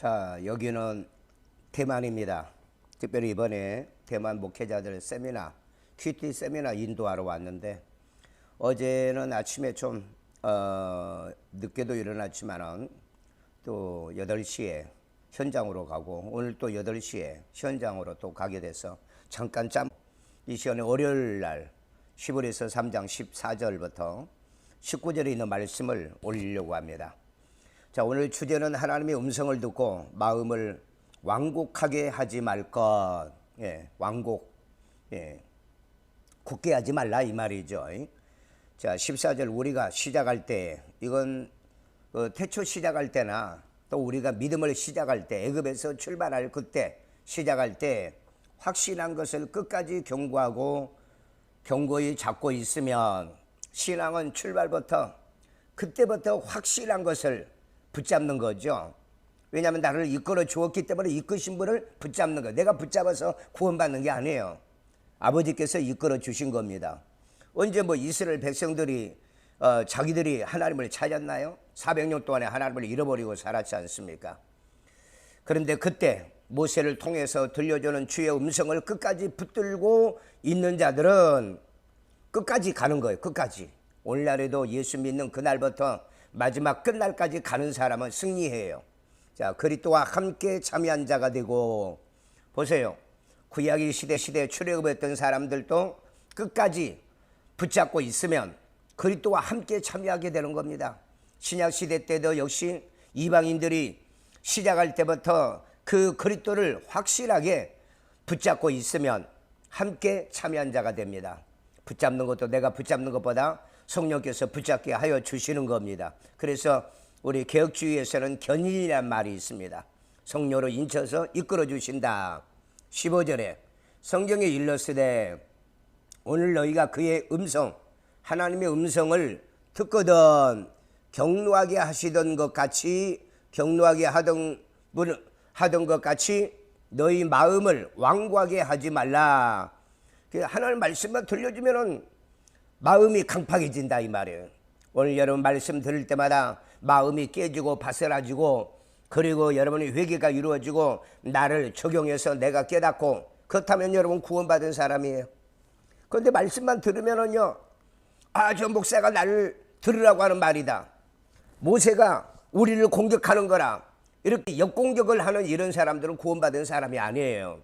자, 여기는 대만입니다. 특별히 이번에 대만 목회자들 세미나, 큐티 세미나 인도하러 왔는데, 어제는 아침에 좀 늦게도 일어났지만은 또 8시에 현장으로 가고, 오늘 또 8시에 현장으로 또 가게 돼서 잠깐 이 시간에 월요일 날 11에서 3장 14절부터 19절에 있는 말씀을 올리려고 합니다. 자, 오늘 주제는 하나님의 음성을 듣고 마음을 완곡하게 하지 말 것. 완곡. 굳게 하지 말라 이 말이죠. 자, 14절 우리가 시작할 때, 이건 태초 시작할 때나 또 우리가 믿음을 시작할 때, 애굽에서 출발할 그때 시작할 때 확신한 것을 끝까지 경고하고 경고히 잡고 있으면, 신앙은 출발부터 그때부터 확실한 것을 붙잡는 거죠. 왜냐하면 나를 이끌어 주었기 때문에 이끄신 분을 붙잡는 거예요. 내가 붙잡아서 구원받는 게 아니에요. 아버지께서 이끌어 주신 겁니다. 언제 이스라엘 백성들이 자기들이 하나님을 찾았나요? 400년 동안에 하나님을 잃어버리고 살았지 않습니까? 그런데 그때 모세를 통해서 들려주는 주의 음성을 끝까지 붙들고 있는 자들은 끝까지 가는 거예요. 끝까지. 오늘날에도 예수 믿는 그날부터 마지막 끝날까지 가는 사람은 승리해요. 자, 그리스도와 함께 참여한 자가 되고, 보세요. 구약 시대에 출애굽했던 사람들도 끝까지 붙잡고 있으면 그리스도와 함께 참여하게 되는 겁니다. 신약 시대 때도 역시 이방인들이 시작할 때부터 그 그리스도를 확실하게 붙잡고 있으면 함께 참여한 자가 됩니다. 붙잡는 것도 내가 붙잡는 것보다 성령께서 붙잡게 하여 주시는 겁니다. 그래서 우리 개혁주의에서는 견인이란 말이 있습니다. 성령으로 인쳐서 이끌어 주신다. 15절에 성경에 일렀으되 오늘 너희가 그의 음성, 하나님의 음성을 듣거든 경노하게 하시던 것 같이, 경노하게 하던 것 같이 너희 마음을 완고하게 하지 말라. 하나님 말씀만 들려주면은 마음이 강팍해진다 이 말이에요. 오늘 여러분 말씀 들을 때마다 마음이 깨지고 바스라지고, 그리고 여러분의 회개가 이루어지고 나를 적용해서 내가 깨닫고, 그렇다면 여러분 구원받은 사람이에요. 그런데 말씀만 들으면은요, 저 목사가 나를 들으라고 하는 말이다, 모세가 우리를 공격하는 거라, 이렇게 역공격을 하는 이런 사람들은 구원받은 사람이 아니에요.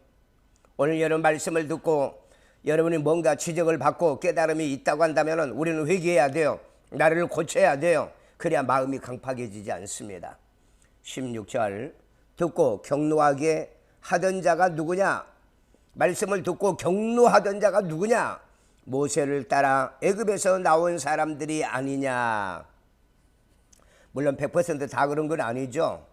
오늘 여러분 말씀을 듣고 여러분이 뭔가 지적을 받고 깨달음이 있다고 한다면 우리는 회개해야 돼요. 나를 고쳐야 돼요. 그래야 마음이 강팍해지지 않습니다. 16절 듣고 경노하게 하던 자가 누구냐? 말씀을 듣고 경노하던 자가 누구냐? 모세를 따라 애굽에서 나온 사람들이 아니냐? 물론 100% 다 그런 건 아니죠.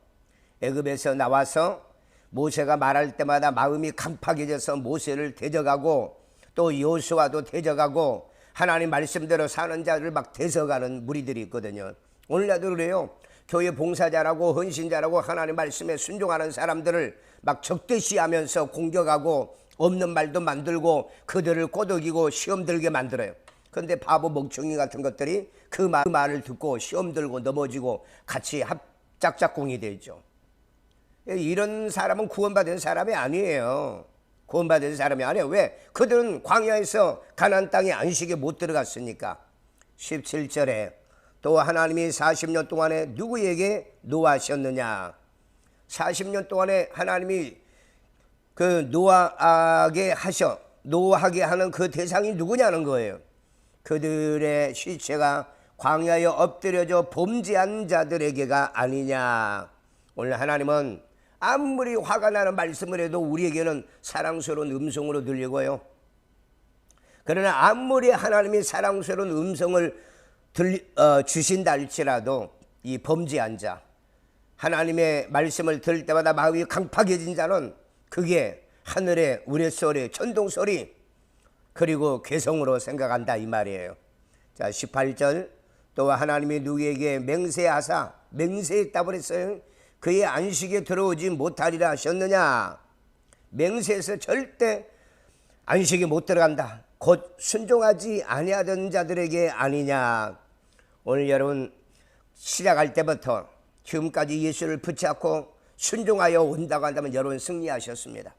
애굽에서 나와서 모세가 말할 때마다 마음이 강팍해져서 모세를 대적하고, 또 여호수아도 대적하고 하나님 말씀대로 사는 자를 막 대적하는 무리들이 있거든요. 오늘날도 그래요. 교회 봉사자라고 헌신자라고 하나님 말씀에 순종하는 사람들을 막 적대시하면서 공격하고 없는 말도 만들고 그들을 꼬드기고 시험 들게 만들어요. 그런데 바보 멍청이 같은 것들이 그 말을 듣고 시험 들고 넘어지고 같이 합작작공이 되죠. 이런 사람은 구원받은 사람이 아니에요. 구원받은 사람이 아니에요. 왜? 그들은 광야에서 가나안 땅에 안식에 못 들어갔으니까. 17절에 또 하나님이 40년 동안에 누구에게 노하셨느냐? 40년 동안에 하나님이 그 노하게 하는 그 대상이 누구냐는 거예요. 그들의 시체가 광야에 엎드려져 범죄한 자들에게가 아니냐? 오늘 하나님은 아무리 화가 나는 말씀을 해도 우리에게는 사랑스러운 음성으로 들리고요. 그러나 아무리 하나님이 사랑스러운 음성을 주신다 할지라도 이 범죄한 자, 하나님의 말씀을 들을 때마다 마음이 강팍해진 자는 그게 하늘의 우레소리, 천둥소리, 그리고 괴성으로 생각한다 이 말이에요. 자, 18절 또 하나님이 누구에게 맹세했다고 그랬어요. 그의 안식에 들어오지 못하리라 하셨느냐? 맹세해서 절대 안식에 못 들어간다. 곧 순종하지 아니하던 자들에게 아니냐? 오늘 여러분 시작할 때부터 지금까지 예수를 붙잡고 순종하여 온다고 한다면 여러분 승리하셨습니다.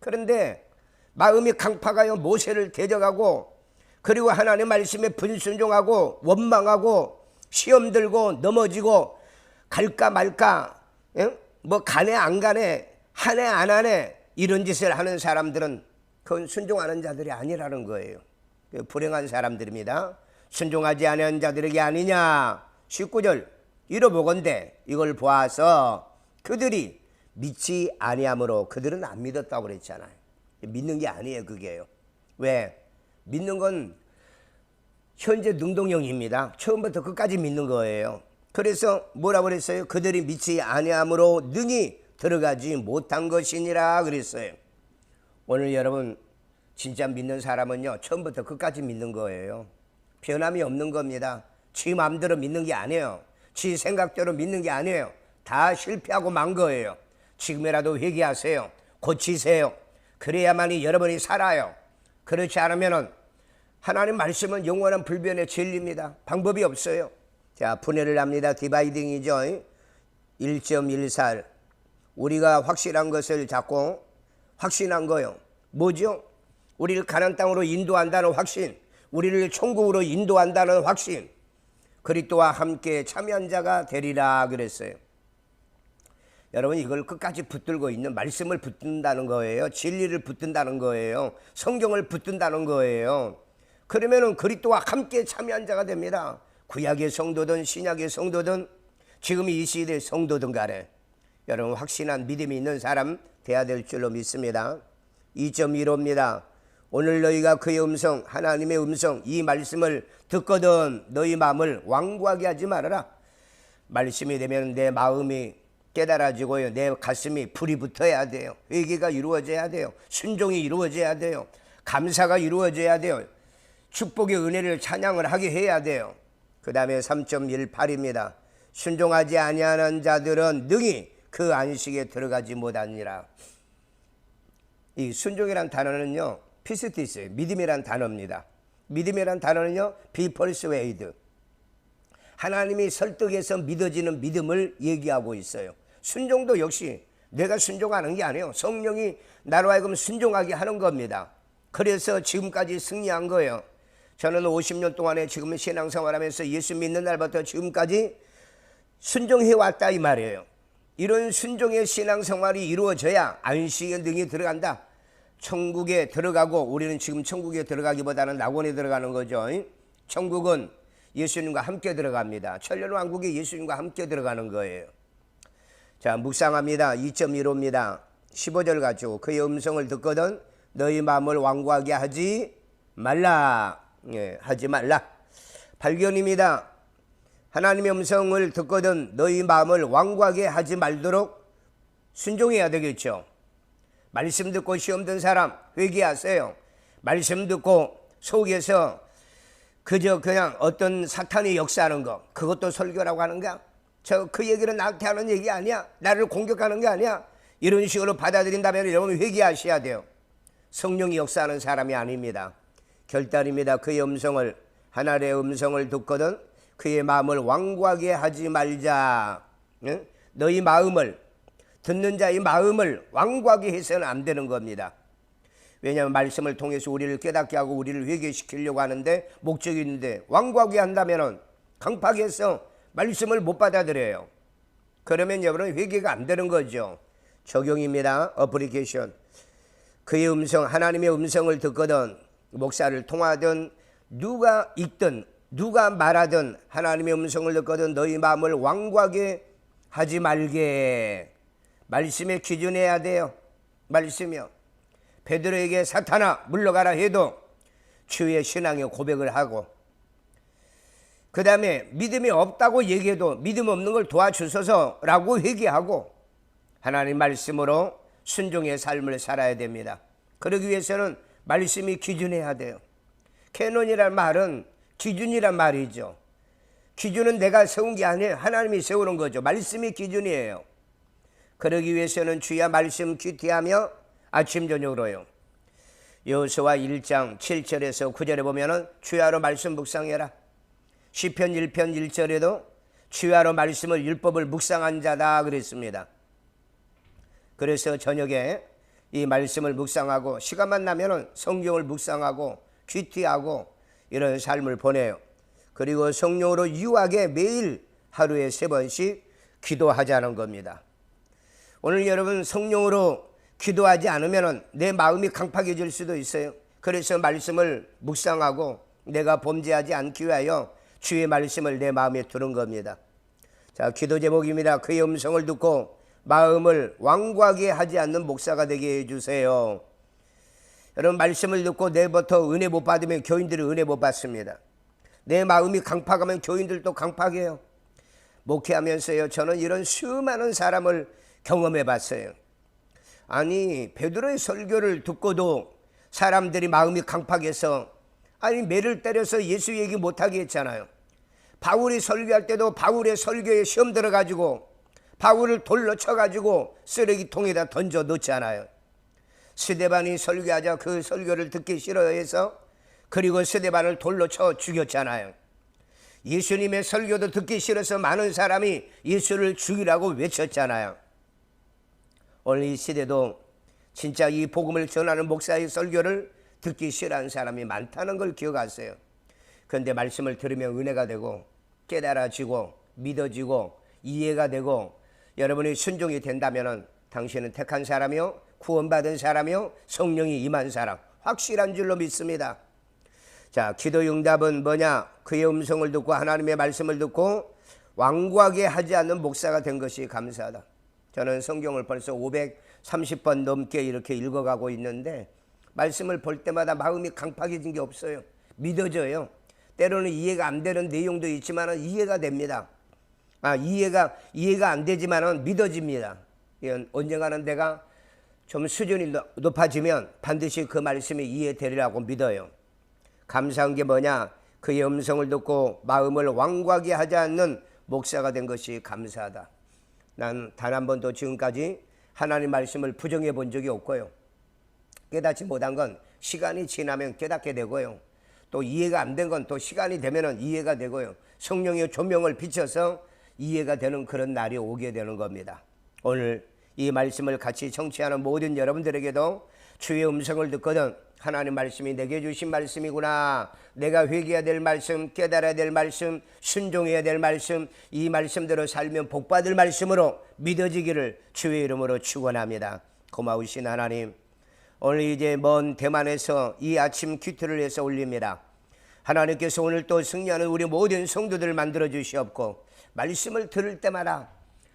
그런데 마음이 강팍하여 모세를 대적하고 그리고 하나님 말씀에 불순종하고 원망하고 시험 들고 넘어지고 갈까 말까 뭐 가네 안 가네 하네 안 하네 이런 짓을 하는 사람들은 그건 순종하는 자들이 아니라는 거예요. 불행한 사람들입니다. 순종하지 않은 자들에게 아니냐. 19절 이러보건대 이걸 보아서 그들이 믿지 아니함으로 그들은 안 믿었다고 그랬잖아요. 믿는 게 아니에요. 그게요. 왜? 믿는 건 현재 능동형입니다. 처음부터 끝까지 믿는 거예요. 그래서 뭐라고 그랬어요? 그들이 믿지 아니함으로 능히 들어가지 못한 것이니라 그랬어요. 오늘 여러분 진짜 믿는 사람은요 처음부터 끝까지 믿는 거예요. 변함이 없는 겁니다. 지 마음대로 믿는 게 아니에요. 지 생각대로 믿는 게 아니에요. 다 실패하고 만 거예요. 지금이라도 회개하세요. 고치세요. 그래야만이 여러분이 살아요. 그렇지 않으면 하나님 말씀은 영원한 불변의 진리입니다. 방법이 없어요. 자, 분해를 합니다. 디바이딩이죠. 1.14 우리가 확실한 것을 잡고 확신한 거요. 뭐죠? 우리를 가나안 땅으로 인도한다는 확신, 우리를 천국으로 인도한다는 확신, 그리스도와 함께 참여한 자가 되리라 그랬어요. 여러분 이걸 끝까지 붙들고 있는 말씀을 붙든다는 거예요. 진리를 붙든다는 거예요. 성경을 붙든다는 거예요. 그러면은 그리스도와 함께 참여한 자가 됩니다. 구약의 성도든 신약의 성도든 지금 이 시대의 성도든 간에 여러분 확신한 믿음이 있는 사람 돼야 될 줄로 믿습니다. 2.15입니다. 오늘 너희가 그의 음성 하나님의 음성 이 말씀을 듣거든 너희 마음을 완고하게 하지 말아라. 말씀이 되면 내 마음이 깨달아지고요. 내 가슴이 불이 붙어야 돼요. 회개가 이루어져야 돼요. 순종이 이루어져야 돼요. 감사가 이루어져야 돼요. 축복의 은혜를 찬양을 하게 해야 돼요. 그 다음에 3.18입니다. 순종하지 아니하는 자들은 능히 그 안식에 들어가지 못하니라. 이 순종이란 단어는요 피스티스 믿음이란 단어입니다. 믿음이란 단어는요 be persuaded 하나님이 설득해서 믿어지는 믿음을 얘기하고 있어요. 순종도 역시 내가 순종하는 게 아니에요. 성령이 나로 하여금 순종하게 하는 겁니다. 그래서 지금까지 승리한 거예요. 저는 50년 동안에 지금 신앙생활하면서 예수 믿는 날부터 지금까지 순종해왔다 이 말이에요. 이런 순종의 신앙생활이 이루어져야 안식에 능히 들어간다. 천국에 들어가고 우리는 지금 천국에 들어가기보다는 낙원에 들어가는 거죠. 천국은 예수님과 함께 들어갑니다. 천년왕국에 예수님과 함께 들어가는 거예요. 자, 묵상합니다. 2.15입니다. 15절 가지고 그의 음성을 듣거든 너희 마음을 완고하게 하지 말라. 하지 말라. 발견입니다. 하나님의 음성을 듣거든 너희 마음을 완고하게 하지 말도록 순종해야 되겠죠. 말씀 듣고 시험 든 사람 회개하세요. 말씀 듣고 속에서 그저 그냥 어떤 사탄이 역사하는 거 그것도 설교라고 하는가? 그 얘기는 나한테 하는 얘기 아니야. 나를 공격하는 게 아니야. 이런 식으로 받아들인다면 여러분 회개하셔야 돼요. 성령이 역사하는 사람이 아닙니다. 결단입니다. 그의 음성을 하나님의 음성을 듣거든 그의 마음을 완고하게 하지 말자. 너희 마음을 듣는 자의 마음을 완고하게 해서는 안 되는 겁니다. 왜냐하면 말씀을 통해서 우리를 깨닫게 하고 우리를 회개시키려고 하는데 목적이 있는데 완고하게 한다면 강팍해서 말씀을 못 받아들여요. 그러면 여러분 회개가 안 되는 거죠. 적용입니다. 어플리케이션. 그의 음성 하나님의 음성을 듣거든 목사를 통하든 누가 읽든 누가 말하든 하나님의 음성을 듣거든 너희 마음을 완고하게 하지 말게. 말씀에 기준해야 돼요. 말씀이요. 베드로에게 사탄아 물러가라 해도 주의 신앙의 고백을 하고 그 다음에 믿음이 없다고 얘기해도 믿음 없는 걸 도와주소서라고 회개하고 하나님 말씀으로 순종의 삶을 살아야 됩니다. 그러기 위해서는 말씀이 기준해야 돼요. 캐논이란 말은 기준이란 말이죠. 기준은 내가 세운 게 아니에요. 하나님이 세우는 거죠. 말씀이 기준이에요. 그러기 위해서는 주야 말씀 귀티하며 아침 저녁으로요. 여호수아 1장 7절에서 9절에 보면은 주야로 말씀 묵상해라. 시편 1편 1절에도 주야로 말씀을 율법을 묵상한 자다 그랬습니다. 그래서 저녁에 이 말씀을 묵상하고 시간만 나면은 성경을 묵상하고 귀티하고 이런 삶을 보내요. 그리고 성령으로 유하게 매일 하루에 3번씩 기도하자는 겁니다. 오늘 여러분 성령으로 기도하지 않으면 내 마음이 강팍해질 수도 있어요. 그래서 말씀을 묵상하고 내가 범죄하지 않기 위하여 주의 말씀을 내 마음에 두는 겁니다. 자, 기도 제목입니다. 그의 음성을 듣고 마음을 완고하게 하지 않는 목사가 되게 해주세요. 여러분 말씀을 듣고 내부터 은혜 못 받으면 교인들이 은혜 못 받습니다. 내 마음이 강팍하면 교인들도 강팍해요. 목회하면서요 저는 이런 수많은 사람을 경험해 봤어요. 아니 베드로의 설교를 듣고도 사람들이 마음이 강팍해서 아니 매를 때려서 예수 얘기 못하게 했잖아요. 바울이 설교할 때도 바울의 설교에 시험 들어가지고 바울을 돌로 쳐가지고 쓰레기통에다 던져 놓잖아요. 스데반이 설교하자 그 설교를 듣기 싫어해서 그리고 스데반을 돌로 쳐 죽였잖아요. 예수님의 설교도 듣기 싫어서 많은 사람이 예수를 죽이라고 외쳤잖아요. 오늘 이 시대도 진짜 이 복음을 전하는 목사의 설교를 듣기 싫어하는 사람이 많다는 걸 기억하세요. 그런데 말씀을 들으면 은혜가 되고 깨달아지고 믿어지고 이해가 되고 여러분이 순종이 된다면 당신은 택한 사람이요 구원받은 사람이요 성령이 임한 사람 확실한 줄로 믿습니다. 자, 기도 응답은 뭐냐? 그의 음성을 듣고 하나님의 말씀을 듣고 완고하게 하지 않는 목사가 된 것이 감사하다. 저는 성경을 벌써 530번 넘게 이렇게 읽어가고 있는데 말씀을 볼 때마다 마음이 강팍해진 게 없어요. 믿어져요. 때로는 이해가 안 되는 내용도 있지만 이해가 됩니다. 이해가 안 되지만 믿어집니다. 이건 언젠가는 내가 좀 수준이 높아지면 반드시 그 말씀이 이해되리라고 믿어요. 감사한 게 뭐냐? 그의 음성을 듣고 마음을 완고하게 하지 않는 목사가 된 것이 감사하다. 난 단 한 번도 지금까지 하나님 말씀을 부정해 본 적이 없고요. 깨닫지 못한 건 시간이 지나면 깨닫게 되고요. 또 이해가 안 된 건 또 시간이 되면 이해가 되고요. 성령의 조명을 비춰서 이해가 되는 그런 날이 오게 되는 겁니다. 오늘 이 말씀을 같이 청취하는 모든 여러분들에게도 주의 음성을 듣거든 하나님 말씀이 내게 주신 말씀이구나. 내가 회개해야 될 말씀, 깨달아야 될 말씀, 순종해야 될 말씀, 이 말씀대로 살면 복받을 말씀으로 믿어지기를 주의 이름으로 축원합니다. 고마우신 하나님, 오늘 이제 먼 대만에서 이 아침 큐티를 해서 올립니다. 하나님께서 오늘 또 승리하는 우리 모든 성도들을 만들어 주시옵고 말씀을 들을 때마다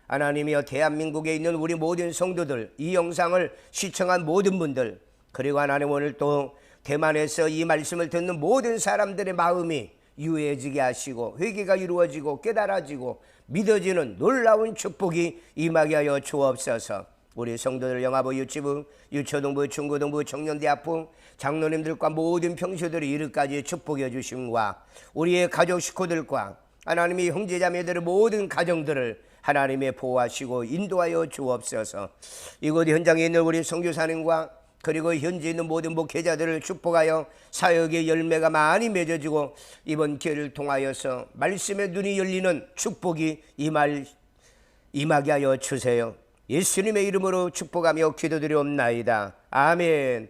하나님이여 대한민국에 있는 우리 모든 성도들, 이 영상을 시청한 모든 분들, 그리고 하나님 오늘 또 대만에서 이 말씀을 듣는 모든 사람들의 마음이 유해지게 하시고 회개가 이루어지고 깨달아지고 믿어지는 놀라운 축복이 임하게 하여 주옵소서. 우리 성도들 영화부 유치부, 유초등부, 중고등부, 청년대학부 장로님들과 모든 평소들이 이르까지 축복해 주심과 우리의 가족 식구들과 하나님의 형제자매들의 모든 가정들을 하나님의 보호하시고 인도하여 주옵소서. 이곳 현장에 있는 우리 선교사님과 그리고 현재 있는 모든 목회자들을 축복하여 사역의 열매가 많이 맺어지고 이번 기회를 통하여서 말씀의 눈이 열리는 축복이 임하게 하여 주세요. 예수님의 이름으로 축복하며 기도드리옵나이다. 아멘.